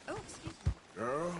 Oh, excuse me. Girl?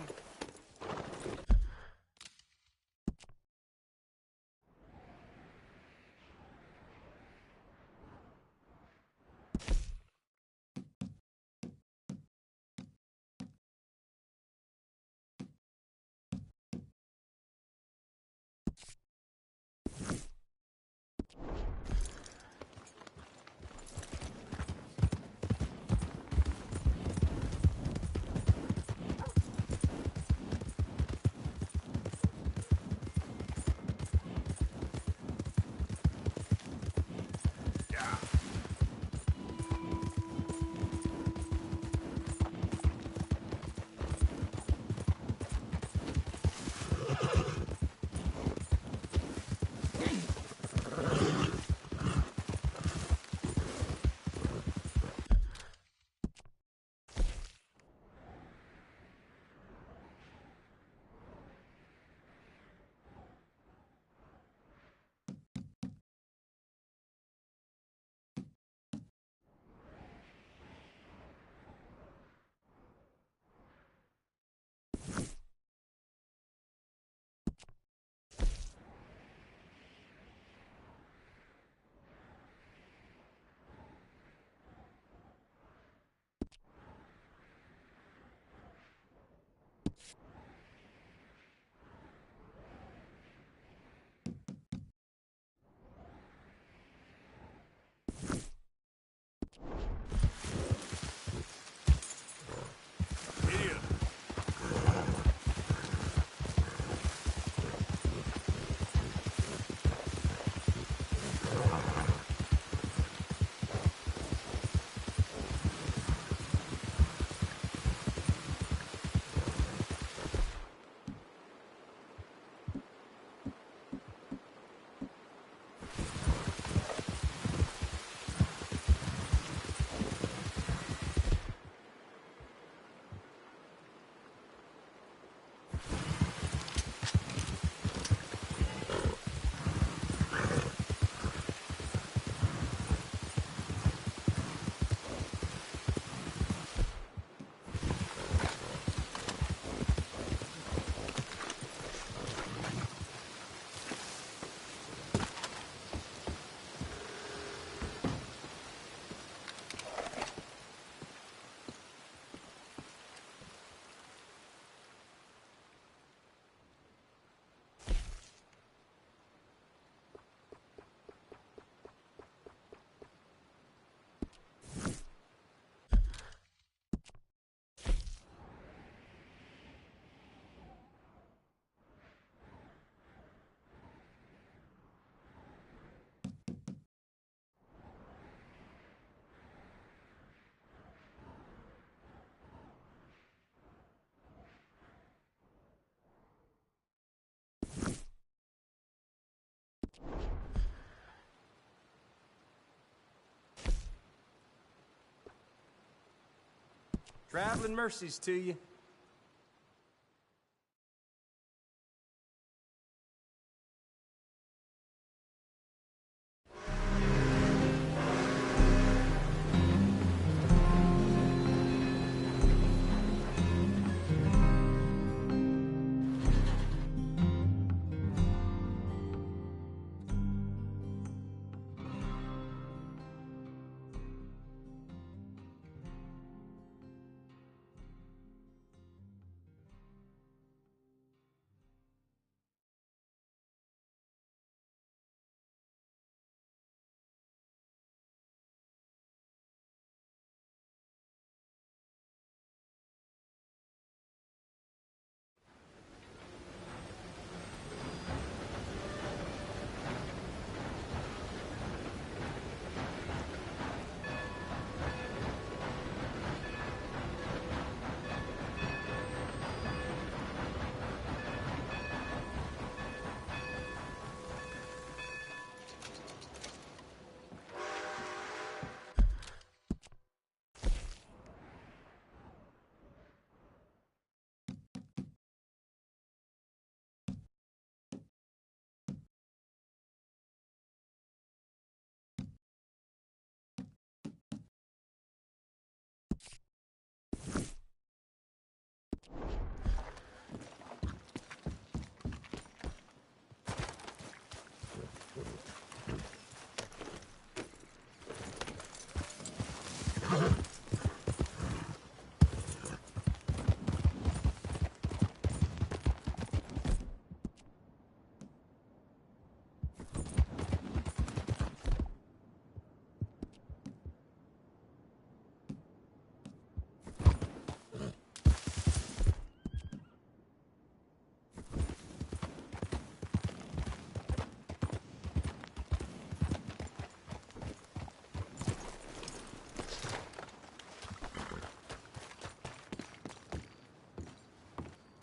Traveling mercies to you.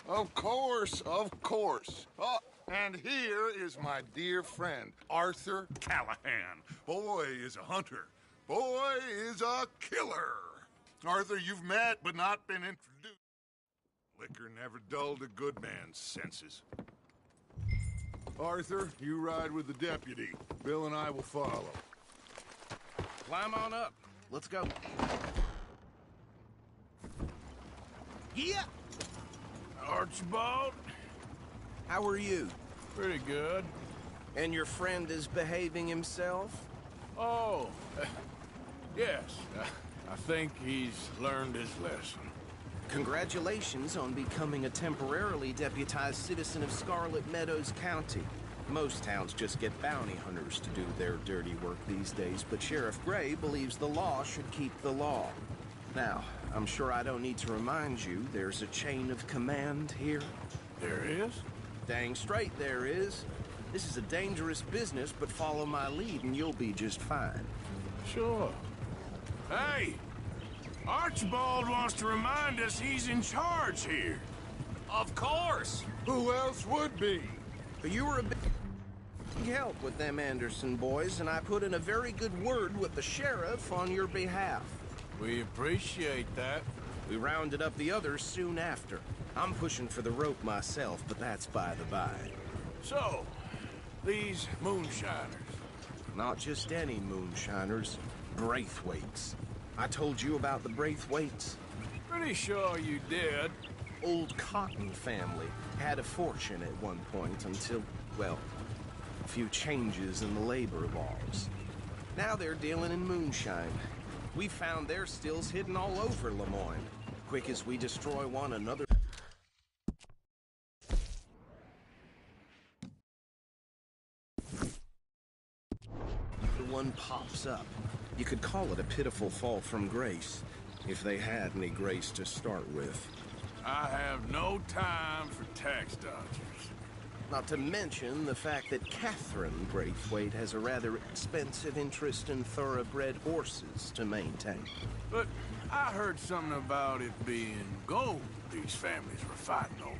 Of course, of course. Oh, and here is my dear friend, Arthur Callahan. Boy is a hunter. Boy is a killer. Arthur, you've met but not been introduced. Liquor never dulled a good man's senses. Arthur, you ride with the deputy. Bill and I will follow. Climb on up. Let's go. Yeah! Archibald? How are you? Pretty good. And your friend is behaving himself? Oh, yes. I think he's learned his lesson. Congratulations on becoming a temporarily deputized citizen of Scarlet Meadows County. Most towns just get bounty hunters to do their dirty work these days, but Sheriff Gray believes the law should keep the law. Now, I'm sure I don't need to remind you there's a chain of command here. There is? Dang straight there is. This is a dangerous business, but follow my lead and you'll be just fine. Sure. Hey! Archibald wants to remind us he's in charge here. Of course! Who else would be? You were a big help with them Anderson boys, and I put in a very good word with the sheriff on your behalf. We appreciate that. We rounded up the others soon after. I'm pushing for the rope myself, but that's by the by. So, these moonshiners. Not just any moonshiners, Braithwaites. I told you about the Braithwaites. Pretty sure you did. Old Cotton family had a fortune at one point until, well, a few changes in the labor laws. Now they're dealing in moonshine. We found their stills hidden all over Lemoyne. Quick as we destroy one another. One pops up. You could call it a pitiful fall from grace, if they had any grace to start with. I have no time for tax dodgers. Not to mention the fact that Catherine Braithwaite has a rather expensive interest in thoroughbred horses to maintain. But I heard something about it being gold these families were fighting over.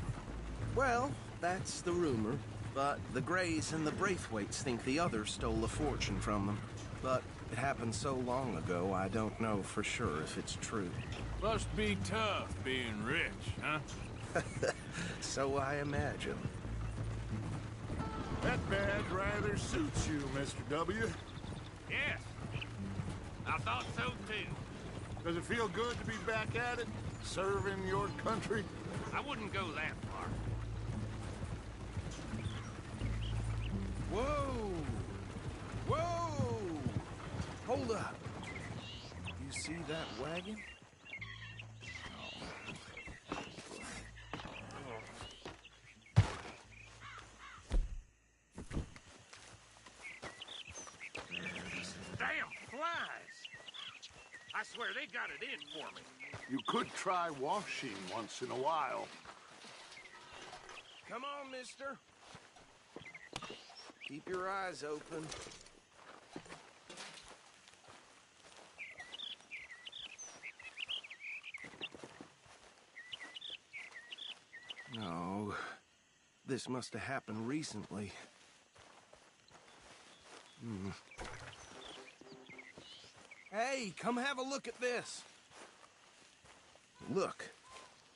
Well, that's the rumor. But the Grays and the Braithwaites think the others stole a fortune from them. But it happened so long ago, I don't know for sure if it's true. Must be tough being rich, huh? So I imagine. That badge rather suits you, Mr. W. Yes. I thought so, too. Does it feel good to be back at it? Serving your country? I wouldn't go that far. Whoa! Whoa! Hold up. You see that wagon? Damn flies! I swear they got it in for me. You could try washing once in a while. Come on, mister. Keep your eyes open. No. This must have happened recently. Hey, come have a look at this. Look.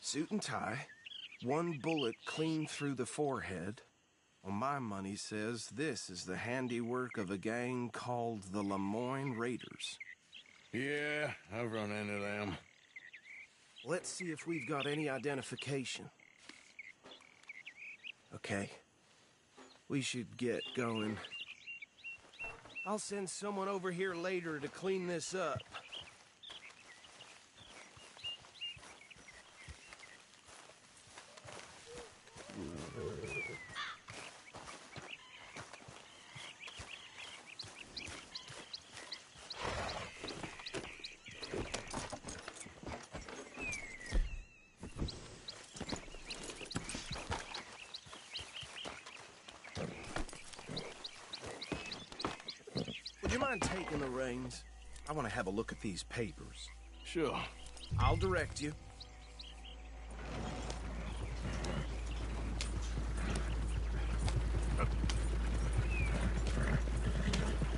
Suit and tie. One bullet clean through the forehead. Well, my money says this is the handiwork of a gang called the Lemoyne Raiders. Yeah, I've run into them. Let's see if we've got any identification. Okay. We should get going. I'll send someone over here later to clean this up. Would you mind taking the reins? I want to have a look at these papers. Sure. I'll direct you.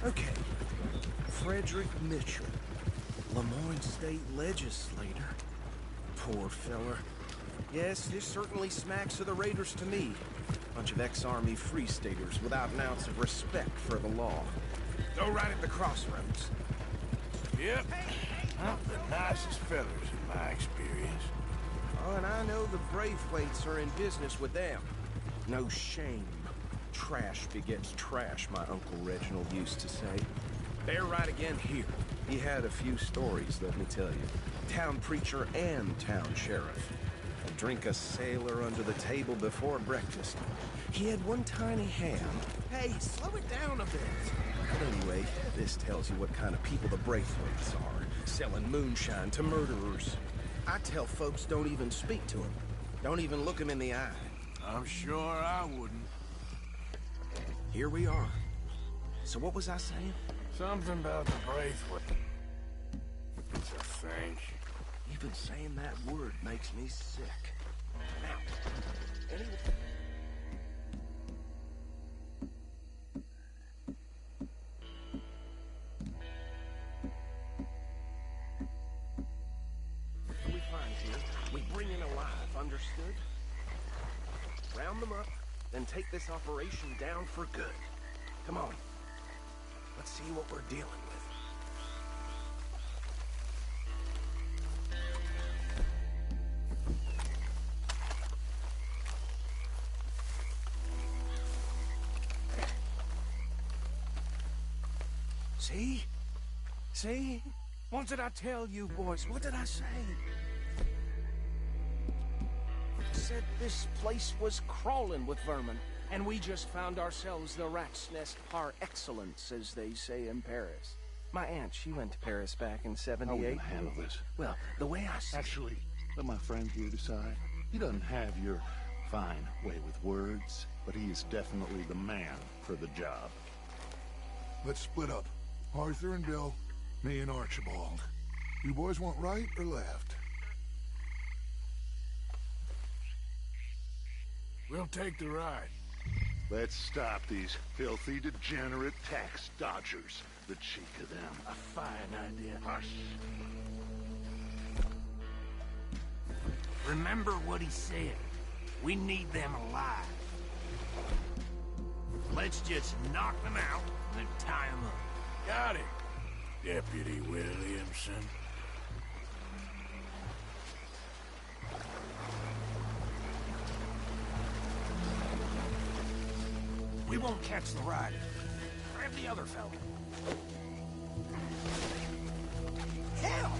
Okay. Frederick Mitchell, Lemoyne State Legislator. Poor feller. Yes, this certainly smacks of the Raiders to me. Bunch of ex-Army Free Staters without an ounce of respect for the law. Go right at the crossroads. Yep. Not the nicest fellas in my experience. Oh, and I know the Braithwaites are in business with them. No shame. Trash begets trash, my Uncle Reginald used to say. They're right again here. He had a few stories, let me tell you. Town preacher and town sheriff. A drink a sailor under the table before breakfast. He had one tiny hand. Hey, slow it down a bit. But anyway, this tells you what kind of people the Braithwaites are. Selling moonshine to murderers. I tell folks don't even speak to them. Don't even look them in the eye. I'm sure I wouldn't. Here we are. So what was I saying? Something about the Braithwaite. It's a thing. Even saying that word makes me sick. Now, anyway... we find here, we bring in alive, understood? Round them up, then take this operation down for good. Come on. Let's see what we're dealing with. See? See? What did I tell you, boys? What did I say? Said this place was crawling with vermin, and we just found ourselves the rat's nest par excellence, as they say in Paris. My aunt, she went to Paris back in '78. How are we gonna handle this? Well, the way I see Actually, let my friend here decide. He doesn't have your fine way with words, but he is definitely the man for the job. Let's split up. Arthur and Bill, me and Archibald. You boys want right or left? We'll take the ride. Let's stop these filthy, degenerate tax dodgers. The cheek of them. A fine idea. Hush. Remember what he said. We need them alive. Let's just knock them out and then tie them up. Got it, Deputy Williamson. We won't catch the rider. Grab the other fellow. Hell!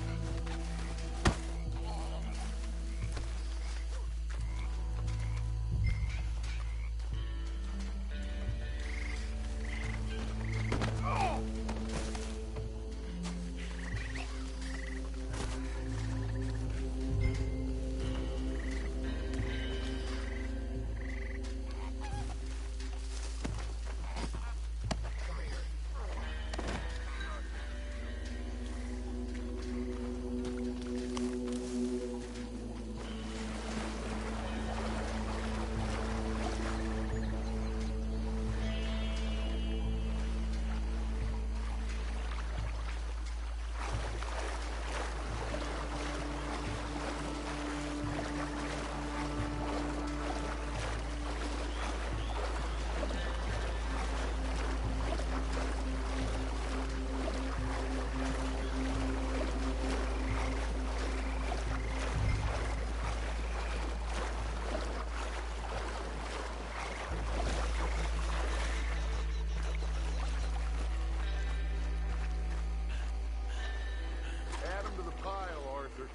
Add 'em to the pile, Arthur.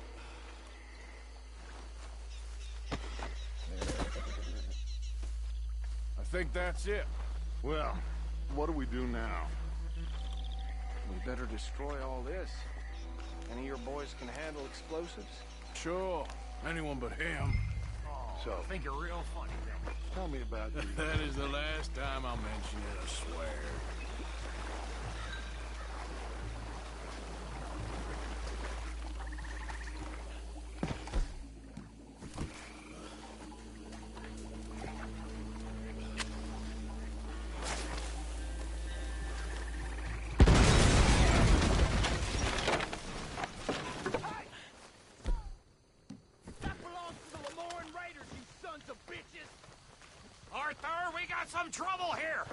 I think that's it. Well, what do we do now? we better destroy all this. Any of your boys can handle explosives? Sure. Anyone but him. So, I think you're real funny, then. tell me about you. That is the last time I'll mention it, I swear. some trouble here!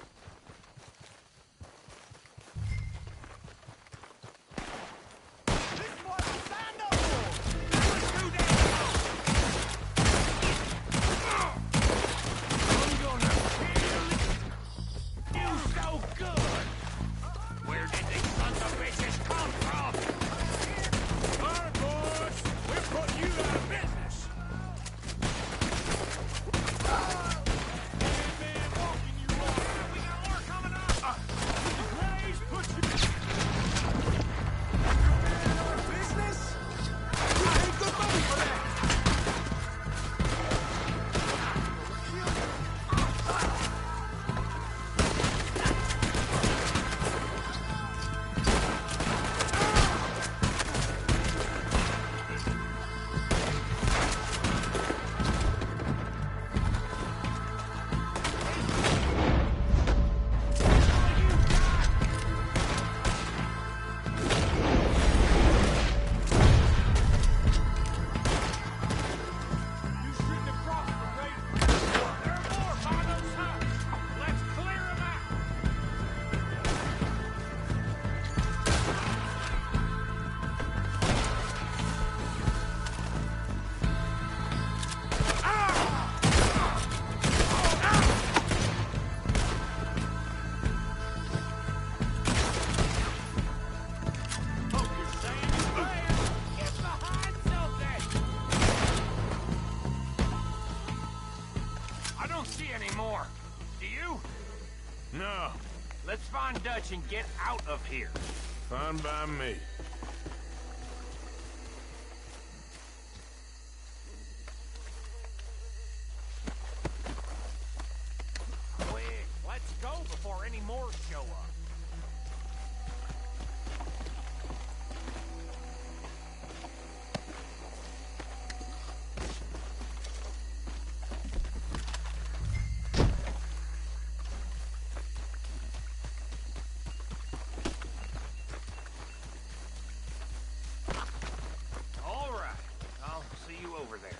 No. Let's find Dutch and get out of here. Fine by me. Quick, let's go before any more show up. All right, I'll see you over there.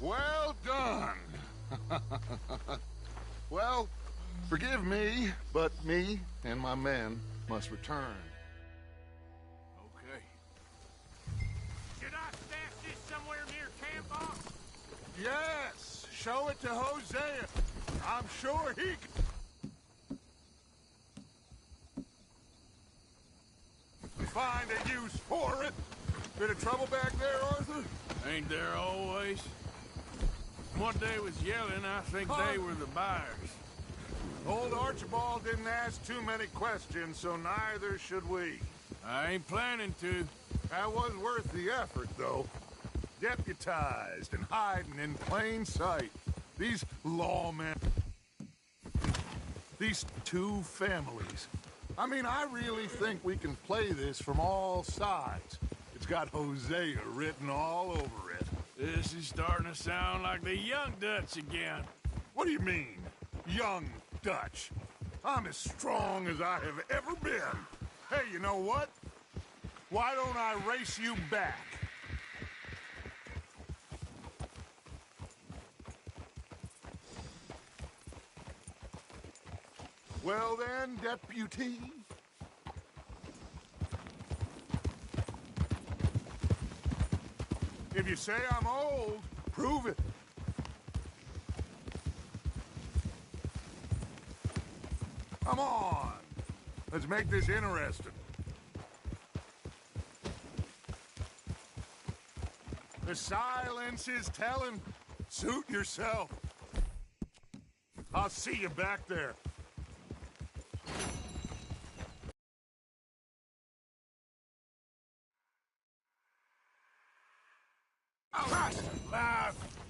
Well done. Well, forgive me, but me and my men must return. Okay. Should I stash this somewhere near camp, boss? Yes, show it to Hosea. I'm sure he can find a use for it. Bit of trouble back there, Arthur? Ain't there always? What they was yelling, I think they were the buyers. Old Archibald didn't ask too many questions, so neither should we. I ain't planning to. That was worth the effort, though. Deputized and hiding in plain sight. These lawmen... These two families. I mean, I really think we can play this from all sides. It's got Hosea written all over it. This is starting to sound like the young Dutch again. What do you mean, young Dutch? I'm as strong as I have ever been. Hey, you know what? Why don't I race you back? Well then, deputy. If you say I'm old, prove it. Come on. Let's make this interesting. The silence is telling. Suit yourself. I'll see you back there.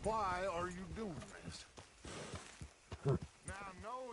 Why are you doing this? Now, no...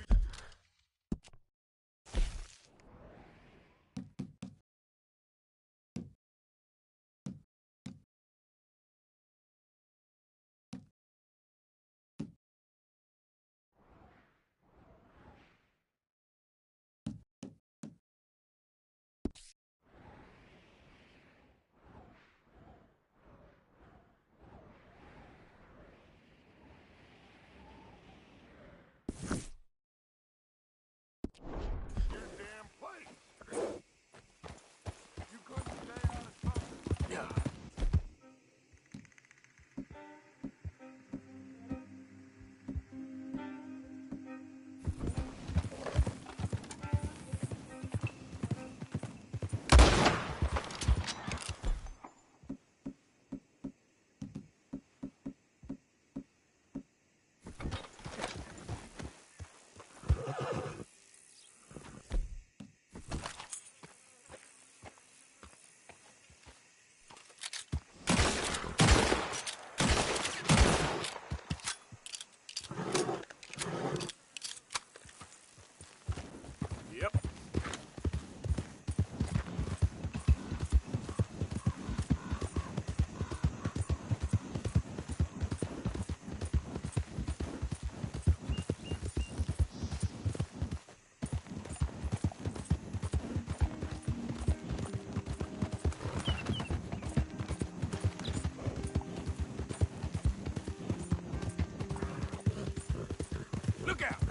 Look out!